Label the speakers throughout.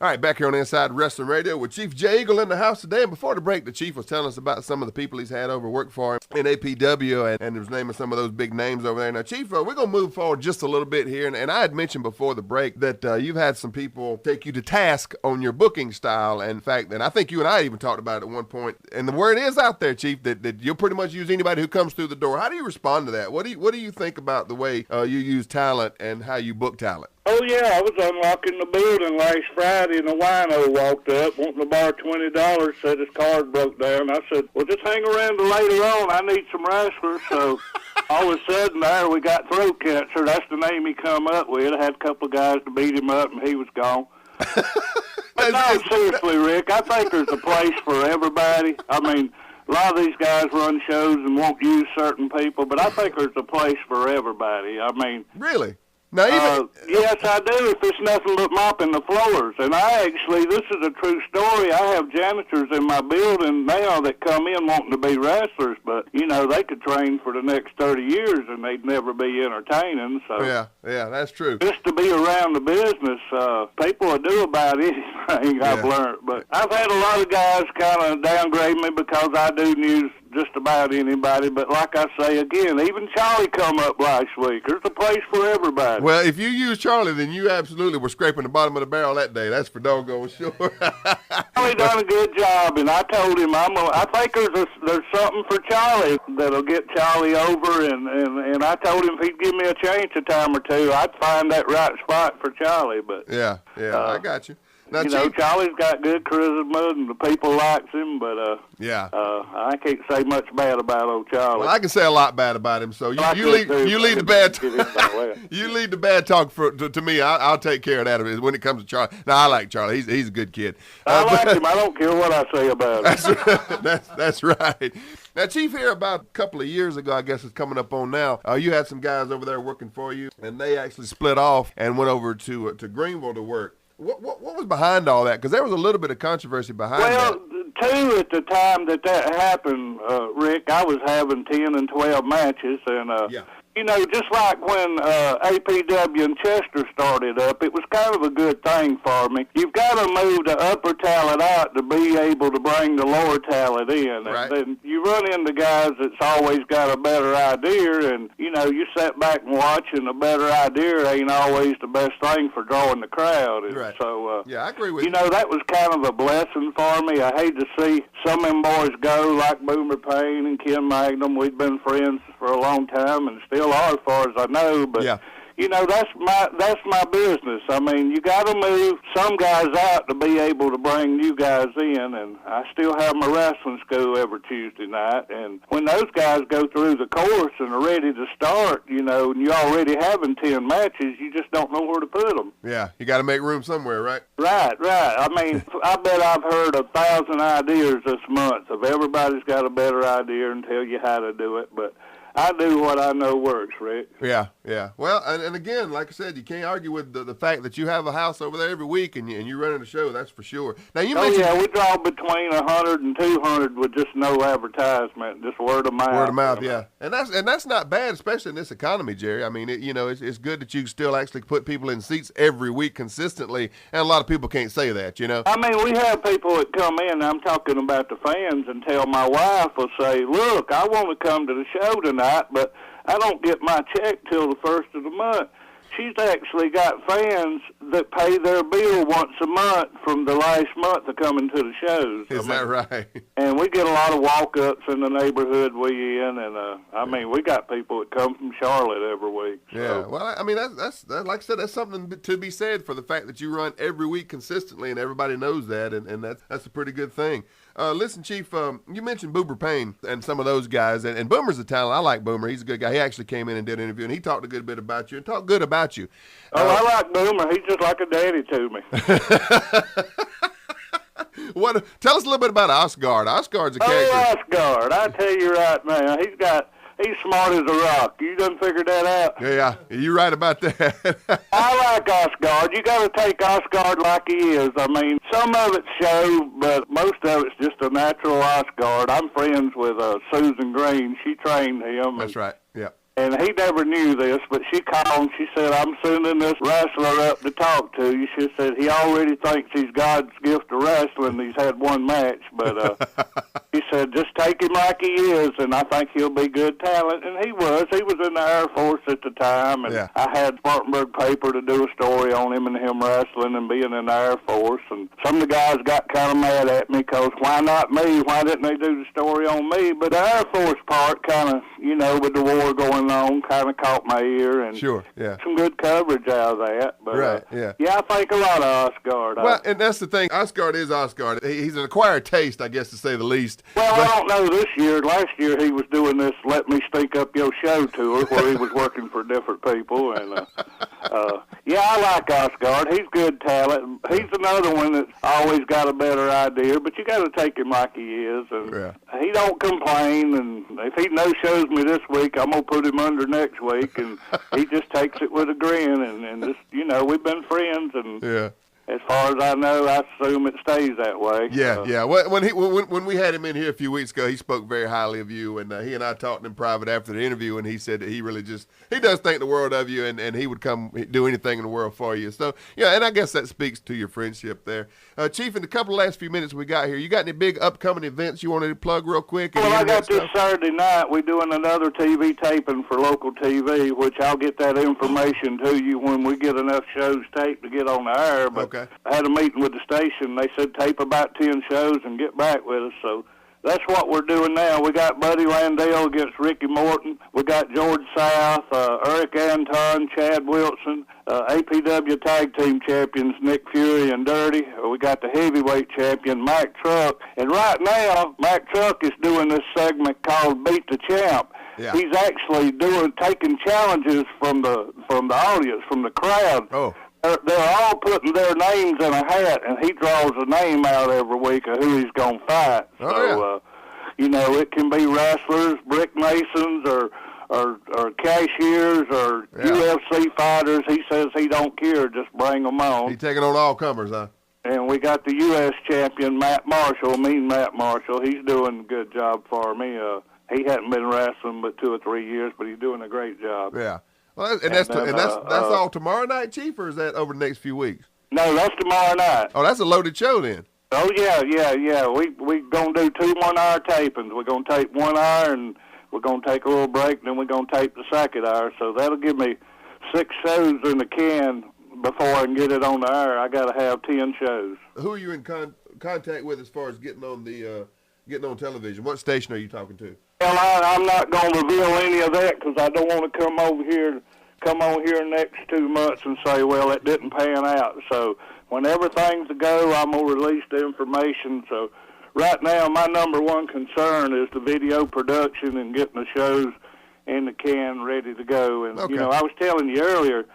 Speaker 1: All right, back here on Inside Wrestling Radio with Chief Jay Eagle in the house today. And before the break, the Chief was telling us about some of the people he's had over work for him in APW and was naming some of those big names over there. Now, Chief, we're going to move forward just a little bit here. And I had mentioned before the break that you've had some people take you to task on your booking style. And in fact, and I think you and I even talked about it at one point. And the word is out there, Chief, that you'll pretty much use anybody who comes through the door. How do you respond to that? What do you think about the way you use talent and how you book talent?
Speaker 2: Oh, yeah, I was unlocking the building last Friday, and a wino walked up wanting to borrow $20, said his card broke down. I said, well, just hang around till later on. I need some wrestlers. So all of a sudden there, we got throat cancer. That's the name he come up with. I had a couple of guys to beat him up, and he was gone. But no, seriously, Rick, I think there's a place for everybody. I mean, a lot of these guys run shows and won't use certain people, but I think there's a place for everybody. I mean,
Speaker 1: really? Now,
Speaker 2: yes, I do, if it's nothing but mopping the floors. And this is a true story. I have janitors in my building now that come in wanting to be wrestlers, but, they could train for the next 30 years and they'd never be entertaining. So
Speaker 1: yeah, that's true.
Speaker 2: Just to be around the business, people will do about anything, I've learned. But I've had a lot of guys kind of downgrade me because I do news just about anybody, but like I say again, even Charlie come up last week. There's a place for everybody.
Speaker 1: Well, if you use Charlie, then you absolutely were scraping the bottom of the barrel that day. That's for doggone sure.
Speaker 2: Charlie done a good job, and I told him I think there's something for Charlie that'll get Charlie over, and I told him if he'd give me a chance a time or two, I'd find that right spot for Charlie. But
Speaker 1: yeah, I got you. Now,
Speaker 2: Charlie's got good charisma, and the people likes him, but I can't say much bad about old Charlie.
Speaker 1: Well, I can say a lot bad about him, so you lead the bad you lead the bad talk to me. I'll take care of that when it comes to Charlie. Now, I like Charlie. He's a good kid.
Speaker 2: I like him. I don't care what I say about him.
Speaker 1: That's right. Now, Chief, here about a couple of years ago, I guess it's coming up on now, you had some guys over there working for you, and they actually split off and went over to Greenville to work. What was behind all that? Because there was a little bit of controversy behind that.
Speaker 2: Well, too, at the time that happened, Rick, I was having 10 and 12 matches, and just like when APW and Chester started up, it was kind of a good thing for me. You've got to move the upper talent out to be able to bring the lower talent in.
Speaker 1: Right.
Speaker 2: And then you run into guys that's always got a better idea, and, you sit back and watch, and a better idea ain't always the best thing for drawing the crowd. And
Speaker 1: right.
Speaker 2: So,
Speaker 1: I agree with you.
Speaker 2: That was kind of a blessing for me. I hate to see some of them boys go, like Boomer Payne and Ken Magnum. We've been friends for a long time and still are, as far as I know. But that's my business. I mean, you got to move some guys out to be able to bring new guys in. And I still have my wrestling school every Tuesday night. And when those guys go through the course and are ready to start, and you're already having 10 matches, you just don't know where to put them.
Speaker 1: Yeah, you got to make room somewhere, right?
Speaker 2: Right. I mean, I bet I've heard 1,000 ideas this month. Of everybody's got a better idea and tell you how to do it, but I do what I know works, Rick.
Speaker 1: Yeah. Well, and again, like I said, you can't argue with the fact that you have a house over there every week and you're running a show. That's for sure. Now you mentioned,
Speaker 2: we draw between 100 and 200 with just no advertisement, just word of mouth.
Speaker 1: Word of mouth, yeah. And that's not bad, especially in this economy, Jerry. I mean, it's good that you still actually put people in seats every week consistently, and a lot of people can't say that,
Speaker 2: I mean, we have people that come in, I'm talking about the fans, and tell my wife will say, look, I want to come to the show tonight, but I don't get my check till the first of the month. She's actually got fans that pay their bill once a month from the last month of coming to the shows.
Speaker 1: Is that right?
Speaker 2: And we get a lot of walk-ups in the neighborhood we in, and we got people that come from Charlotte every week. So.
Speaker 1: Yeah, well, I mean, that's like I said, that's something to be said for the fact that you run every week consistently, and everybody knows that, and that's a pretty good thing. Listen, Chief, you mentioned Boomer Payne and some of those guys, and Boomer's a talent. I like Boomer. He's a good guy. He actually came in and did an interview, and he talked a good bit about you and talked good about you.
Speaker 2: I like Boomer. He's just like a daddy to me.
Speaker 1: Tell us a little bit about Osgard. Osgard's a character.
Speaker 2: Osgard. I tell you right now, he's smart as a rock. You done figured that out?
Speaker 1: Yeah, you're right about that.
Speaker 2: I like Osgard. You got to take Osgard like he is. I mean, some of it's show, but most of it's just a natural Osgard. I'm friends with Susan Green. She trained him.
Speaker 1: That's right. Yeah.
Speaker 2: And he never knew this, but she called and she said, I'm sending this wrestler up to talk to you. She said he already thinks he's God's gift to wrestling. He's had one match, but he said, just take him like he is, and I think he'll be good talent. And he was. He was in the Air Force at the time, and I had Spartanburg paper to do a story on him and him wrestling and being in the Air Force. And some of the guys got kind of mad at me because why not me? Why didn't they do the story on me? But the Air Force part kind of, you know, with the war going on, kind of caught my ear, and some good coverage out of that. But, I think a lot of Osgard.
Speaker 1: Well, and that's the thing. Osgard is Osgard. He's an acquired taste, I guess, to say the least.
Speaker 2: Well, I don't know this year. Last year he was doing this Let Me Stink Up Your Show tour where he was working for different people. And I like Osgard. He's good talent. He's another one that's always got a better idea, but you got to take him like he is. And he don't complain, and if he no-shows me this week, I'm going to put him under next week, and he just takes it with a grin, and just, you know, we've been friends, and as far as I know, I assume it stays that way.
Speaker 1: Yeah. When we had him in here a few weeks ago, he spoke very highly of you, and he and I talked in private after the interview, and he said that he really he does think the world of you, and he would come do anything in the world for you. So, and I guess that speaks to your friendship there. Chief, in the couple of last few minutes we got here, you got any big upcoming events you wanted to plug real quick?
Speaker 2: Well, I got this Saturday night. We're doing another TV taping for local TV, which I'll get that information to you when we get enough shows taped to get on the air. But I had a meeting with the station. They said tape about 10 shows and get back with us. So that's what we're doing now. We got Buddy Landale against Ricky Morton. We got George South, Eric Anton, Chad Wilson, APW Tag Team Champions Nick Fury and Dirty. We got the heavyweight champion Mike Truck. And right now, Mike Truck is doing this segment called Beat the Champ. Yeah. He's actually taking challenges from the audience, from the crowd.
Speaker 1: Oh.
Speaker 2: They're all putting their names in a hat, and he draws a name out every week of who he's going to fight. You know, it can be wrestlers, brick masons, or cashiers, or UFC fighters. He says he don't care, just bring them on.
Speaker 1: He's taking on all comers, huh?
Speaker 2: And we got the U.S. champion, Matt Marshall, Matt Marshall. He's doing a good job for me. He hadn't been wrestling but 2 or 3 years, but he's doing a great job.
Speaker 1: Yeah. Well, that's all tomorrow night, Chief, or is that over the next few weeks?
Speaker 2: No, that's tomorrow night.
Speaker 1: Oh, that's a loaded show then.
Speaker 2: Oh, yeah. We're going to do 2 1-hour tapings. We're going to tape 1 hour, and we're going to take a little break, and then we're going to tape the second hour. So that'll give me 6 shows in the can before I can get it on the air. I got to have 10 shows.
Speaker 1: Who are you in contact with as far as getting on television? What station are you talking to?
Speaker 2: Well, I'm not going to reveal any of that because I don't want to come on here next 2 months and say, well, it didn't pan out. So when everything's a go, I'm going to release the information. So right now, my number one concern is the video production and getting the shows in the can ready to go. And, you know, I was telling you earlier,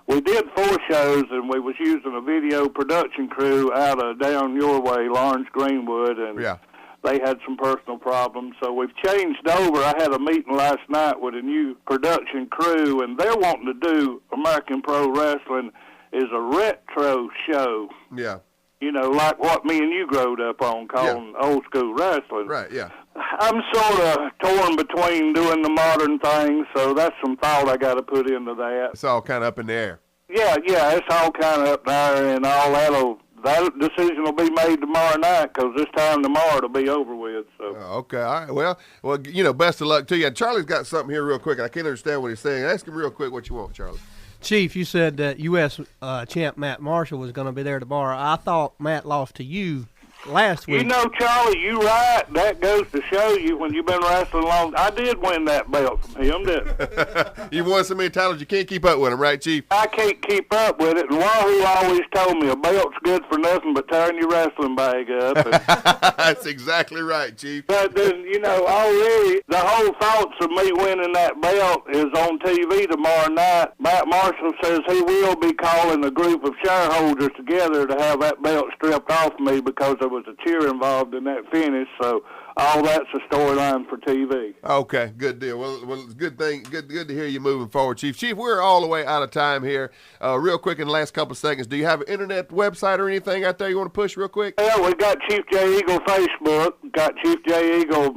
Speaker 2: we did 4 shows, and we was using a video production crew out of down your way, Lawrence Greenwood, and they had some personal problems, so we've changed over. I had a meeting last night with a new production crew, and they're wanting to do American Pro Wrestling is a retro show.
Speaker 1: Yeah.
Speaker 2: You know, like what me and you growed up on, calling old school wrestling.
Speaker 1: Right, yeah.
Speaker 2: I'm sort of torn between doing the modern thing, so that's some thought I got to put into that.
Speaker 1: It's all kind of up in the air.
Speaker 2: Yeah, it's all kind of up there, and all that decision will be made tomorrow night because this time tomorrow it'll be over with. So.
Speaker 1: Okay, all right. Well, you know, best of luck to you. And Charlie's got something here real quick. I can't understand what he's saying. Ask him real quick what you want, Charlie.
Speaker 3: Chief, you said that U.S. champ Matt Marshall was going to be there tomorrow. I thought Matt lost to you last week.
Speaker 2: You know, Charlie, you right. That goes to show you when you've been wrestling long. I did win that belt from him, didn't I?
Speaker 1: You've won so many titles you can't keep up with him, right, Chief?
Speaker 2: I can't keep up with it. And Wahoo always told me a belt's good for nothing but tearing your wrestling bag up.
Speaker 1: That's exactly right, Chief.
Speaker 2: But then, you know, already the whole thoughts of me winning that belt is on TV tomorrow night. Matt Marshall says he will be calling a group of shareholders together to have that belt stripped off me because there was a cheer involved in that finish. So all that's a storyline for TV.
Speaker 1: Okay, good deal. Well, it's a good thing. Good to hear you moving forward, Chief. Chief, we're all the way out of time here. Real quick in the last couple of seconds, do you have an internet website or anything out there you want to push real quick?
Speaker 2: Yeah, we got Chief J. Eagle Facebook. Got Chief J. Eagle.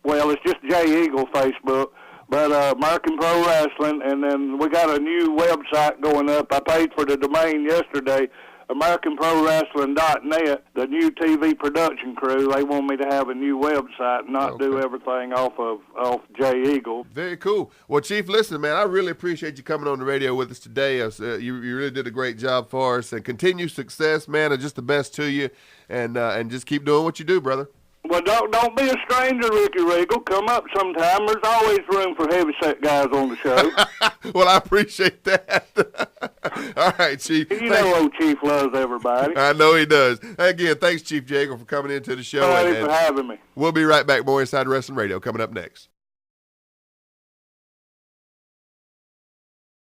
Speaker 2: Well, it's just J. Eagle Facebook. But American Pro Wrestling, and then we got a new website going up. I paid for the domain yesterday, AmericanProWrestling.net, the new TV production crew. They want me to have a new website and not do everything off Jay Eagle.
Speaker 1: Very cool. Well, Chief, listen, man, I really appreciate you coming on the radio with us today. You really did a great job for us, and continue success, man, and just the best to you, and just keep doing what you do, brother.
Speaker 2: Well, don't be a stranger, Ricky Regal. Come up sometime. There's always room for heavyset guys on the show.
Speaker 1: Well, I appreciate that. All right, Chief.
Speaker 2: You know old Chief loves everybody.
Speaker 1: I know he does. Again, thanks, Chief Jay Eagle, for coming into the show.
Speaker 2: Thanks for having me.
Speaker 1: We'll be right back. More Inside Wrestling Radio coming up next.